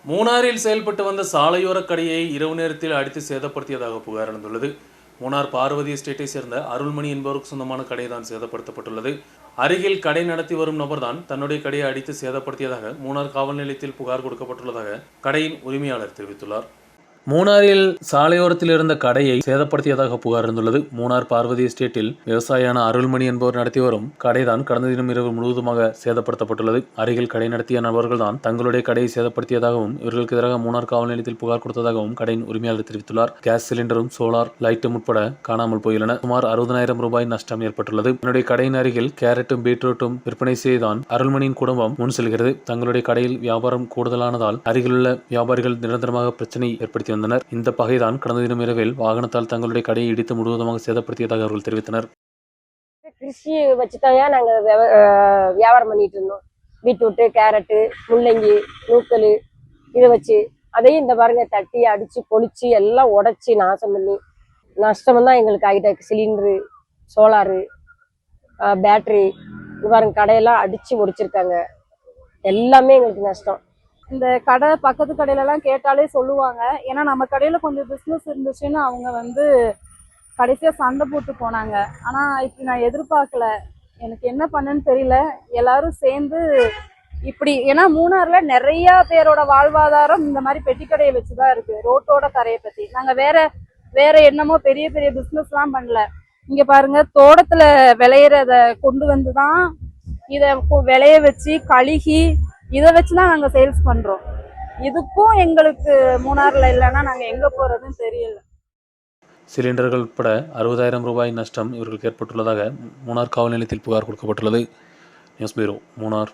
மூணாறில் செயல்பட்டு வந்த சாலையோர கடையை இரவு நேரத்தில் அடித்து சேதப்படுத்தியதாக புகார் எழுந்துள்ளது. மூணார் பார்வதி எஸ்டேட்டை சேர்ந்த அருள்மணி என்பவருக்கு சொந்தமான கடை தான் சேதப்படுத்தப்பட்டுள்ளது. அருகில் கடை நடத்தி வரும் நபர்தான் தன்னுடைய கடையை அடித்து சேதப்படுத்தியதாக மூணார் காவல் நிலையத்தில் புகார் கொடுக்கப்பட்டுள்ளதாக கடையின் உரிமையாளர் தெரிவித்துள்ளார். மூணாறில் சாலையோரத்தில் இருந்த கடையை சேதப்படுத்தியதாக புகார் இருந்துள்ளது. மூணார் பார்வதி எஸ்டேட்டில் விவசாயியான அருள்மணி என்பவர் நடத்தி வரும் கடைதான் கடந்த தினம் இரவு முழுவதுமாக சேதப்படுத்தப்பட்டுள்ளது. அருகில் கடை நடத்திய நபர்கள் தான் தங்களுடைய கடையை சேதப்படுத்தியதாகவும் இவர்களுக்கு எதிராக மூணார் காவல் நிலையத்தில் புகார் கொடுத்ததாகவும் கடையின் உரிமையாளர் தெரிவித்துள்ளார். கேஸ் சிலிண்டரும் சோலார் லைட்டும் உட்பட காணாமல் போயுள்ளன. சுமார் 60,000 ரூபாய் நஷ்டம் ஏற்பட்டுள்ளது. தன்னுடைய கடையின் அருகில் கேரட்டும் பீட்ரூட்டும் விற்பனை செய்தான் அருள்மணியின் குடும்பம் முன் செல்கிறது. தங்களுடைய கடையில் வியாபாரம் கூடுதலானதால் அருகிலுள்ள வியாபாரிகள் நிரந்தரமாக பிரச்சனை ஏற்படுத்தி வந்தனர். இந்த பகைதான் கடந்த தினம் இரவில் வாகனத்தால் தங்களுடைய கடையை இடித்து முழுவதுமாக சேதப்படுத்தியதாக அவர்கள் தெரிவித்தனர். கிருஷி வச்சுதான் நாங்க வியாபாரம் பண்ணிட்டு இருந்தோம். பீட்ரூட்டு, கேரட்டு, முள்ளங்கி, நூக்கல் இதை வச்சு அதையும் இந்த பாருங்க தட்டி அடிச்சு பொழிச்சு எல்லாம் உடைச்சி நாசம் பண்ணி நஷ்டம் தான் எங்களுக்கு ஆகிட்ட. சிலிண்டரு, சோலாரு, பேட்டரி இது பாருங்க கடையெல்லாம் அடிச்சு முடிச்சிருக்காங்க. எல்லாமே எங்களுக்கு நஷ்டம். இந்த கடை பக்கத்து கடையிலலாம் கேட்டாலே சொல்லுவாங்க. ஏன்னா நம்ம கடையில் கொஞ்சம் பிஸ்னஸ் இருந்துச்சுன்னு அவங்க கடைசியாக சண்டை போட்டு போனாங்க. ஆனால் இப்படி நான் எதிர்பார்க்கல. எனக்கு என்ன பண்ணுன்னு தெரியல. எல்லாரும் சேர்ந்து இப்படி, ஏன்னா மூணாறில் நிறையா பேரோட வாழ்வாதாரம் இந்த மாதிரி பெட்டி கடையை வச்சு தான் இருக்குது. ரோட்டோட கரையை பற்றி நாங்கள் வேற என்னமோ பெரிய பெரிய பிஸ்னஸ்லாம் பண்ணல. இங்கே பாருங்க, தோட்டத்தில் விளையிறத கொண்டு வந்து தான் இதை விளைய வச்சு கழுகி இதை வச்சு தான் நாங்கள் சேல்ஸ் பண்ணுறோம். இதுக்கும் எங்களுக்கு மூணாறில் இல்லைன்னா நாங்கள் எங்கே போகிறதுன்னு தெரியல. சிலிண்டர்கள் உட்பட 60,000 ரூபாய் நஷ்டம் இவர்களுக்கு ஏற்பட்டுள்ளதாக மூணார் காவல் நிலையத்தில் புகார் கொடுக்கப்பட்டுள்ளது. News bureau, Munnar.